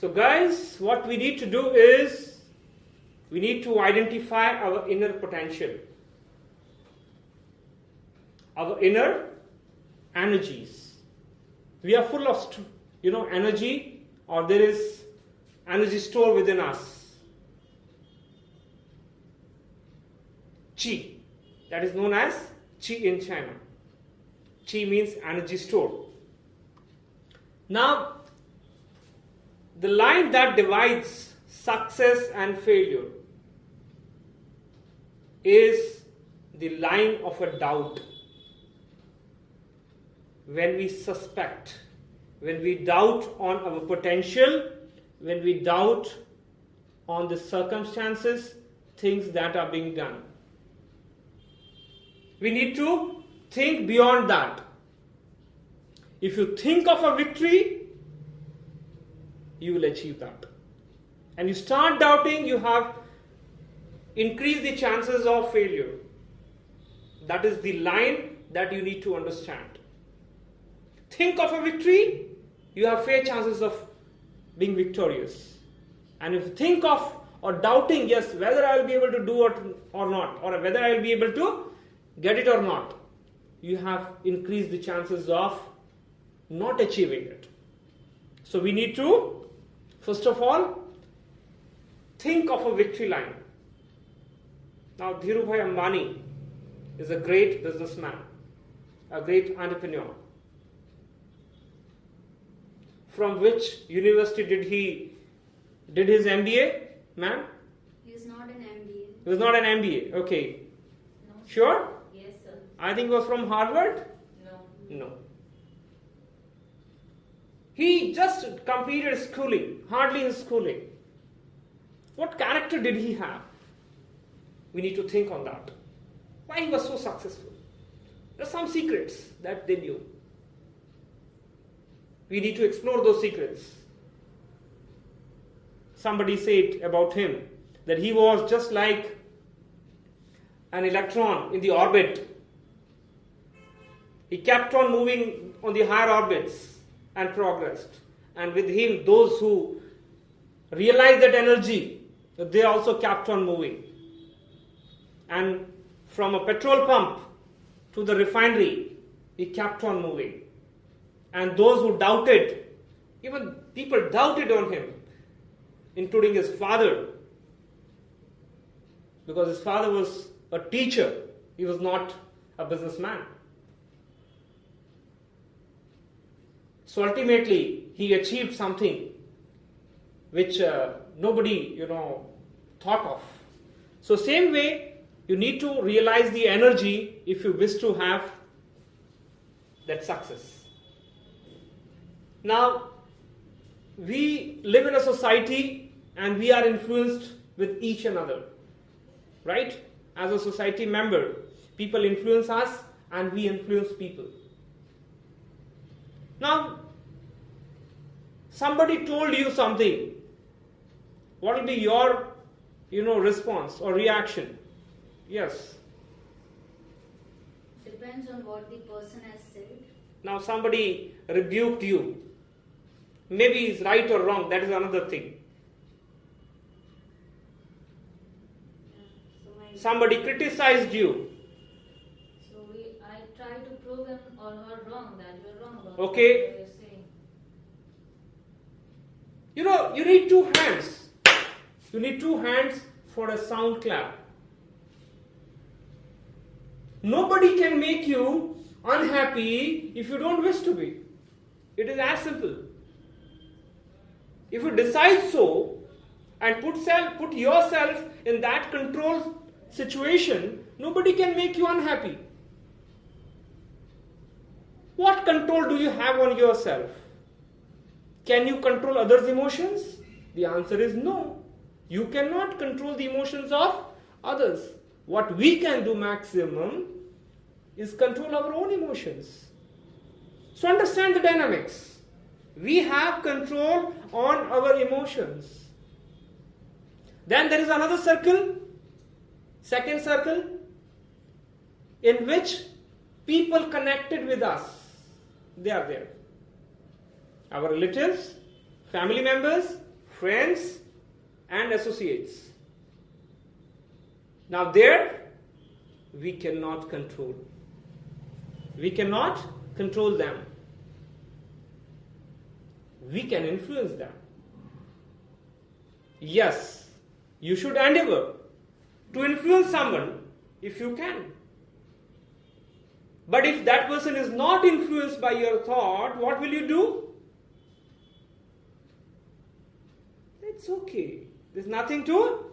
So guys, what we need to do is, we need to identify our inner potential, our inner energies. We are full of, energy, or there is energy stored within us. Qi, that is known as Qi in China. Qi means energy stored. Now, the line that divides success and failure is the line of a doubt. When we suspect, when we doubt on our potential, when we doubt on the circumstances, things that are being done. We need to think beyond that. If you think of a victory, you will achieve that. And you start doubting, you have increased the chances of failure. That is the line that you need to understand. Think of a victory, you have fair chances of being victorious. And if you think of or doubting, yes, whether I will be able to do it or not, or whether I will be able to get it or not, you have increased the chances of not achieving it. So we need to, first of all, think of a victory line. Now, Dhirubhai Ambani is a great businessman, a great entrepreneur. From which university did his MBA, ma'am? He is not an MBA. He was not an MBA, okay. No. Sure? Yes, sir. I think it was from Harvard? No. He just completed schooling, hardly his schooling. What character did he have? We need to think on that. Why he was so successful? There are some secrets that they knew. We need to explore those secrets. Somebody said about him that he was just like an electron in the orbit. He kept on moving on the higher orbits and progressed. And with him, those who realized that energy, they also kept on moving. And from a petrol pump to the refinery, he kept on moving. And those who doubted, even people doubted on him, including his father, because his father was a teacher, he was not a businessman. So ultimately, he achieved something which nobody, thought of. So same way, you need to realize the energy if you wish to have that success. Now, we live in a society and we are influenced with each another, right? As a society member, people influence us and we influence people. Now, somebody told you something. What will be your, response or reaction? Yes. Depends on what the person has said. Now, somebody rebuked you. Maybe it's right or wrong, that is another thing. Somebody criticized you. So I try to prove him or her wrong, that you are wrong about Okay. what you're saying. You need two hands. You need two hands for a sound clap. Nobody can make you unhappy if you don't wish to be. It is as simple. If you decide so and put yourself in that control situation, nobody can make you unhappy. What control do you have on yourself? Can you control others' emotions? The answer is no. You cannot control the emotions of others. What we can do maximum is control our own emotions. So understand the dynamics. We have control on our emotions. Then there is another circle, second circle, in which people connected with us, they are there. Our relatives, family members, friends and associates. Now there, we cannot control. We cannot control them. We can influence them. Yes, you should endeavor to influence someone if you can. But if that person is not influenced by your thought, what will you do? It's okay. There's nothing to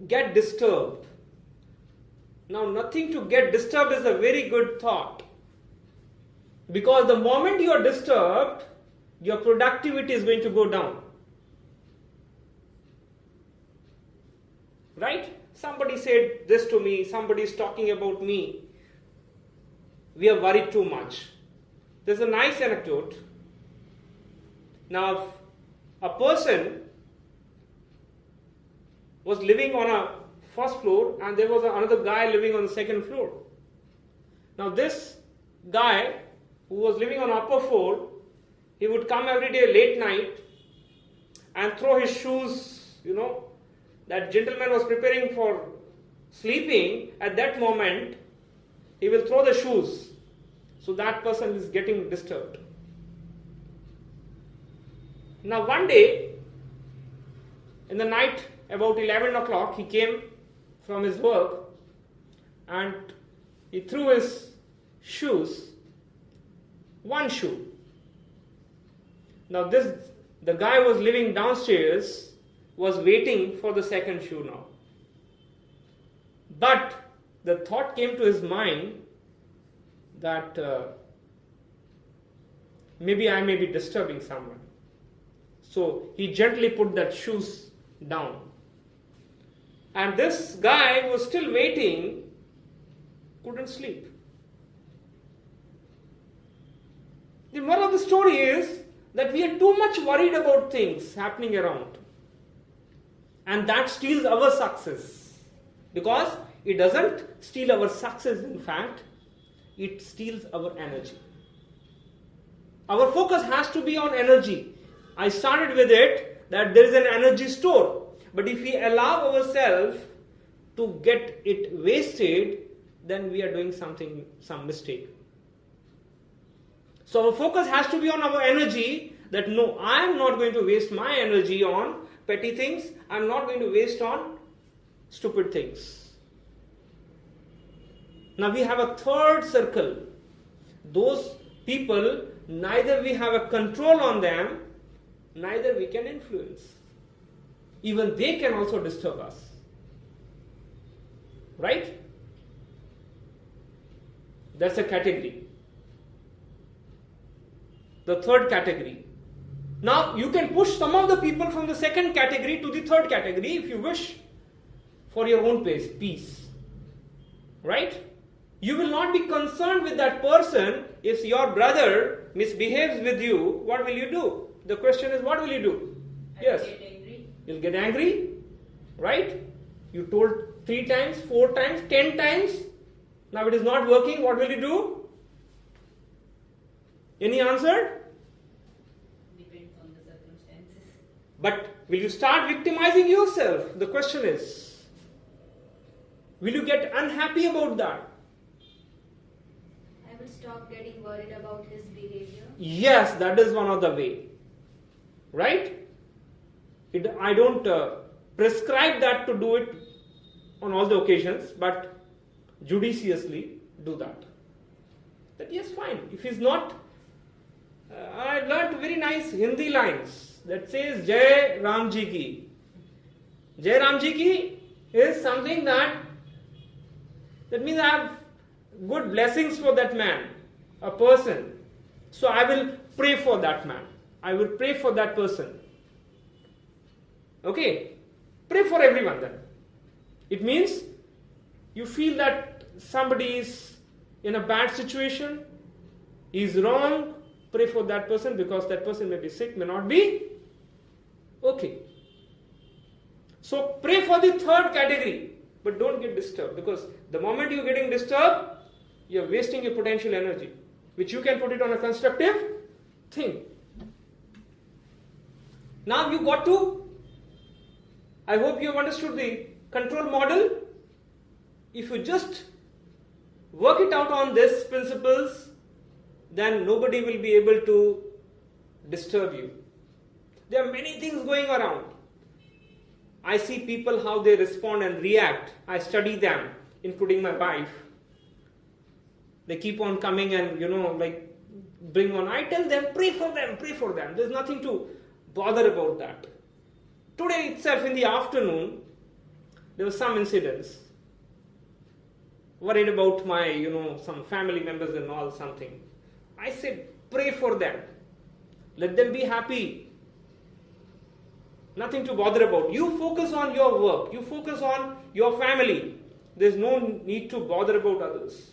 get disturbed. Now, nothing to get disturbed is a very good thought. Because the moment you are disturbed, your productivity is going to go down. Right? Somebody said this to me, somebody is talking about me. We are worried too much. There's a nice anecdote. Now, a person was living on a first floor and there was another guy living on the second floor. Now, this guy who was living on upper floor, he would come every day late night and throw his shoes, that gentleman was preparing for sleeping. At that moment, he will throw the shoes. So that person is getting disturbed. Now one day, in the night, about 11 o'clock, he came from his work and he threw his shoes, one shoe. Now the guy was living downstairs, was waiting for the second shoe now. But the thought came to his mind that maybe I may be disturbing someone. So he gently put that shoes down. And this guy was still waiting, couldn't sleep. The moral of the story is that we are too much worried about things happening around. And that steals our success. Because it doesn't steal our success, in fact, it steals our energy. Our focus has to be on energy. I started with it that there is an energy store. But if we allow ourselves to get it wasted, then we are doing some mistake. So our focus has to be on our energy, that no, I am not going to waste my energy on petty things. I am not going to waste on stupid things. Now we have a third circle. Those people, neither we have a control on them, neither we can influence. Even they can also disturb us. Right? That's a category. The third category. Now you can push some of the people from the second category to the third category if you wish, for your own peace. Right? You will not be concerned with that person. If your brother misbehaves with you, what will you do? The question is, what will you do? Yes. Get angry. You'll get angry, right? You told 3 times, 4 times, 10 times. Now it is not working. What will you do? Any answer? Depends on the circumstances. But will you start victimizing yourself? The question is, will you get unhappy about that? I will stop getting worried about his behavior. Yes, that is one of the way. Right? I don't prescribe that to do it on all the occasions, but judiciously do that. That yes, fine. If he's not, I learnt very nice Hindi lines that says Jai Ramji ki. Jai Ramji ki is something that means I have good blessings for that man, a person. So I will pray for that man. I will pray for that person. Okay? Pray for everyone then. It means you feel that somebody is in a bad situation, he is wrong, pray for that person because that person may be sick, may not be okay. So pray for the third category, but don't get disturbed, because the moment you're getting disturbed, you're wasting your potential energy, which you can put it on a constructive thing. Now you got to I hope you have understood the control model. If you just work it out on these principles, then nobody will be able to disturb you. There are many things going around. I see people how they respond and react. I study them, including my wife. They keep on coming and, bring on. I tell them, pray for them, pray for them. There's nothing to bother about that. Today itself in the afternoon, there were some incidents. Worried about my, some family members and all something. I said, pray for them. Let them be happy. Nothing to bother about. You focus on your work. You focus on your family. There's no need to bother about others.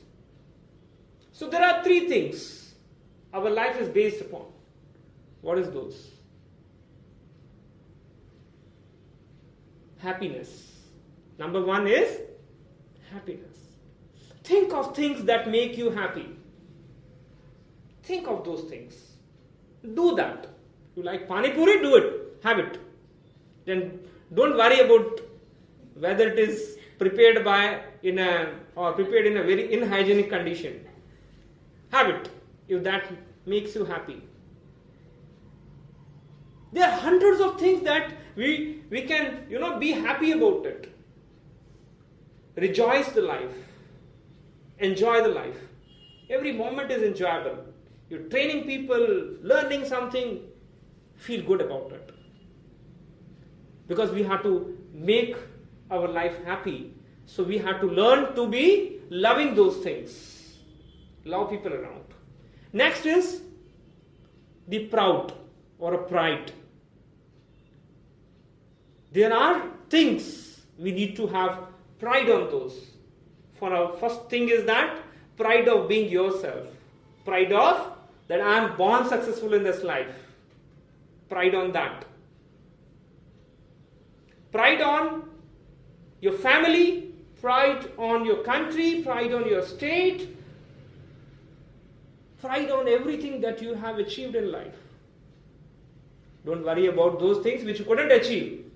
So there are three things our life is based upon. What is those? Happiness. Number one is happiness. Think of things that make you happy. Think of those things. Do that. You like Pani Puri? Do it. Have it. Then don't worry about whether it is prepared in a very unhygienic condition. Have it if that makes you happy. There are hundreds of things that we can be happy about it. Rejoice the life. Enjoy the life. Every moment is enjoyable. You're training people, learning something, feel good about it. Because we have to make our life happy. So we have to learn to be loving those things. Love people around. Next is the proud or a pride. There are things we need to have pride on those. For our first thing is that pride of being yourself. Pride of that I am born successful in this life. Pride on that. Pride on your family, pride on your country, pride on your state, pride on everything that you have achieved in life. Don't worry about those things which you couldn't achieve.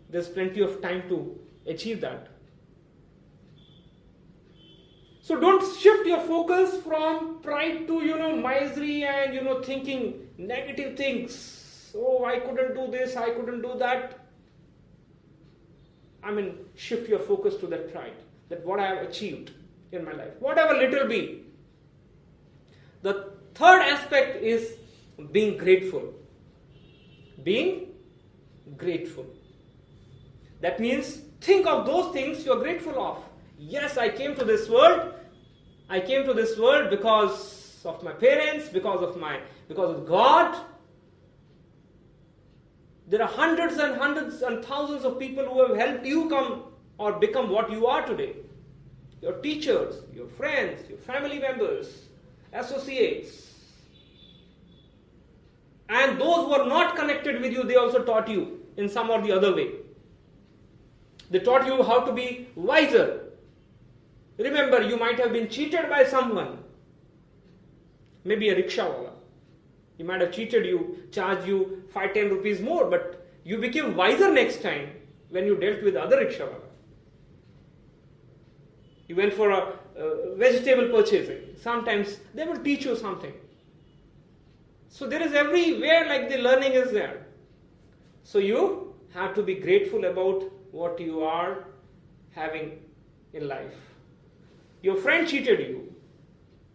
There's plenty of time to achieve that. So don't shift your focus from pride to, misery and, thinking negative things. Oh, I couldn't do this, I couldn't do that. Shift your focus to that pride, that what I have achieved in my life, whatever little be. The third aspect is being grateful. Being grateful. That means think of those things you are grateful of. Yes, I came to this world. I came to this world because of my parents, because of God. There are hundreds and thousands of people who have helped you come or become what you are today. Your teachers, your friends, your family members, associates. And those who are not connected with you, they also taught you in some or the other way. They taught you how to be wiser. Remember, you might have been cheated by someone. Maybe a rickshawala. He might have cheated you, charged you 5-10 rupees more, but you became wiser next time when you dealt with other rickshawala. You went for a vegetable purchasing. Sometimes they will teach you something. So there is everywhere like the learning is there. So you have to be grateful about what you are having in life. Your friend cheated you.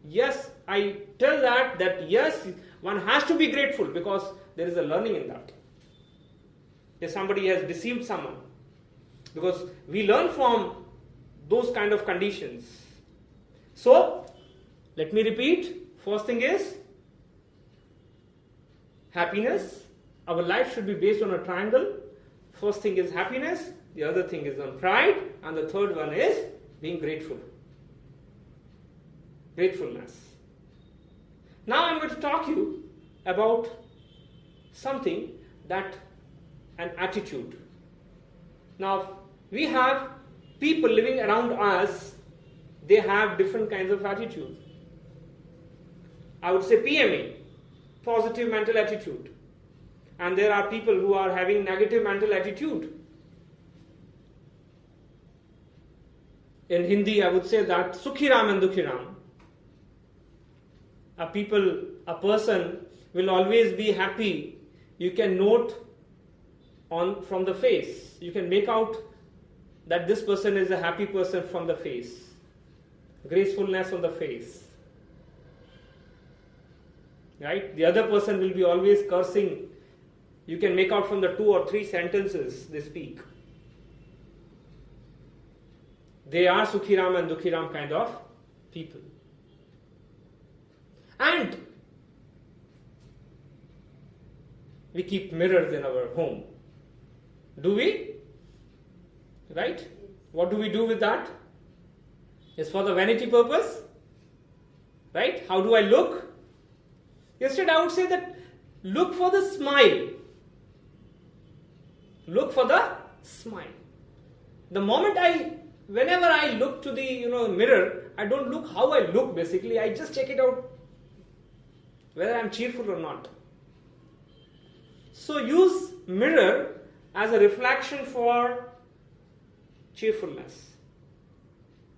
Yes, I tell that yes, one has to be grateful because there is a learning in that. If somebody has deceived someone, because we learn from those kind of conditions. So, let me repeat. First thing is happiness. Our life should be based on a triangle. First thing is happiness. The other thing is on pride. And the third one is being grateful. Gratefulness. Now I'm going to talk you about something that an attitude. Now we have people living around us, they have different kinds of attitude. I would say PMA, positive mental attitude. And there are people who are having negative mental attitude. In Hindi, I would say that Sukhiram and Dukhiram. A person will always be happy. You can note from the face. You can make out that this person is a happy person from the face. Gracefulness on the face. Right? The other person will be always cursing. You can make out from the 2 or 3 sentences they speak. They are Sukhiram and Dukhiram kind of people. And we keep mirrors in our home. Do we? Right? What do we do with that? It's for the vanity purpose. Right? How do I look? Instead, I would say that look for the smile. Look for the smile. The moment whenever I look to the mirror, I don't look how I look basically. I just check it out whether I'm cheerful or not. So use mirror as a reflection for cheerfulness.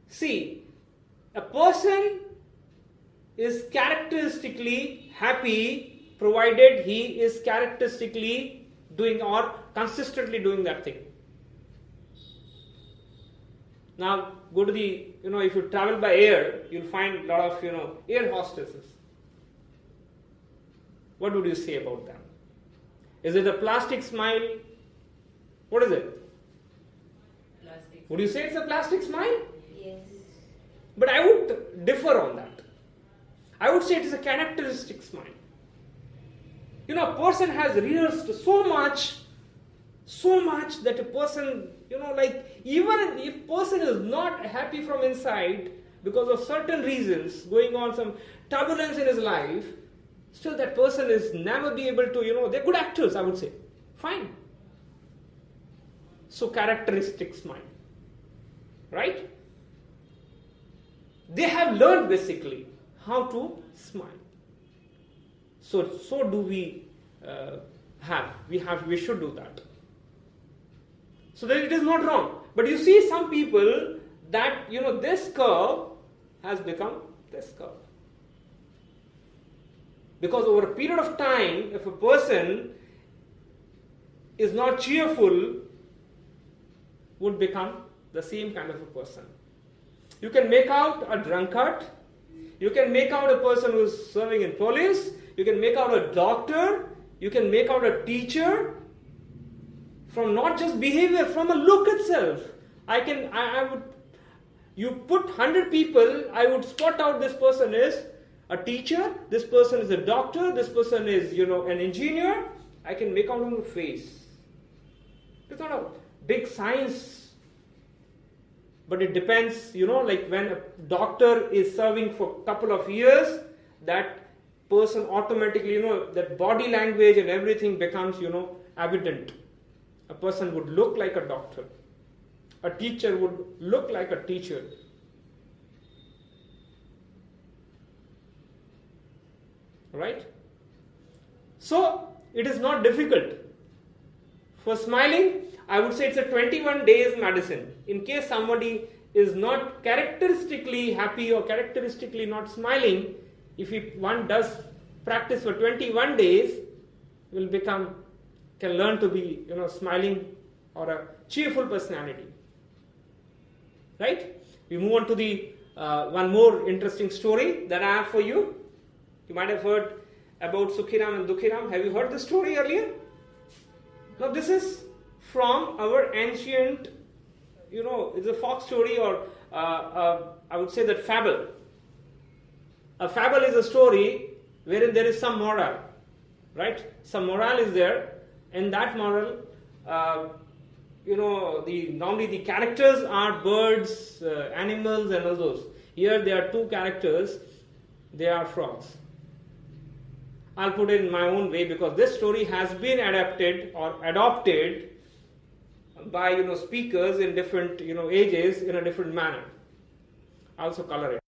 See, a person is characteristically happy provided he is characteristically doing or consistently doing that thing. Now go to the, if you travel by air, you'll find a lot of, air hostesses. What would you say about them? Is it a plastic smile? What is it? Plastic. Would you say it's a plastic smile? Yes. But I would differ on that. I would say it is a characteristic smile. A person has rehearsed so much that a person, even if person is not happy from inside because of certain reasons, going on some turbulence in his life, still that person is never be able to, they're good actors, I would say. Fine. So characteristic smile. Right? They have learned basically how to smile. So do we have. We should do that. So that it is not wrong. But you see some people that, this curve has become this curve. Because over a period of time, if a person is not cheerful, would become the same kind of a person. You can make out a drunkard. You can make out a person who is serving in police. You can make out a doctor. You can make out a teacher. From not just behavior, from a look itself. You put 100 people, I would spot out this person is a teacher, this person is a doctor, this person is, an engineer. I can make out on the face. It's not a big science. But it depends, like when a doctor is serving for a couple of years, that person automatically, that body language and everything becomes, evident. A person would look like a doctor. A teacher would look like a teacher. Right? So, it is not difficult. For smiling, I would say it's a 21 days medicine. In case somebody is not characteristically happy or characteristically not smiling, if one does practice for 21 days, can learn to be, smiling or a cheerful personality. Right? We move on to the one more interesting story that I have for you. You might have heard about Sukhiram and Dukhiram. Have you heard the story earlier? Now this is from our ancient, it's a folk story or I would say that fable. A fable is a story wherein there is some moral. Right? Some moral is there. And that moral, normally the characters are birds, animals and all those. Here there are two characters, they are frogs. I'll put it in my own way because this story has been adapted or adopted by speakers in different ages in a different manner. I also color it.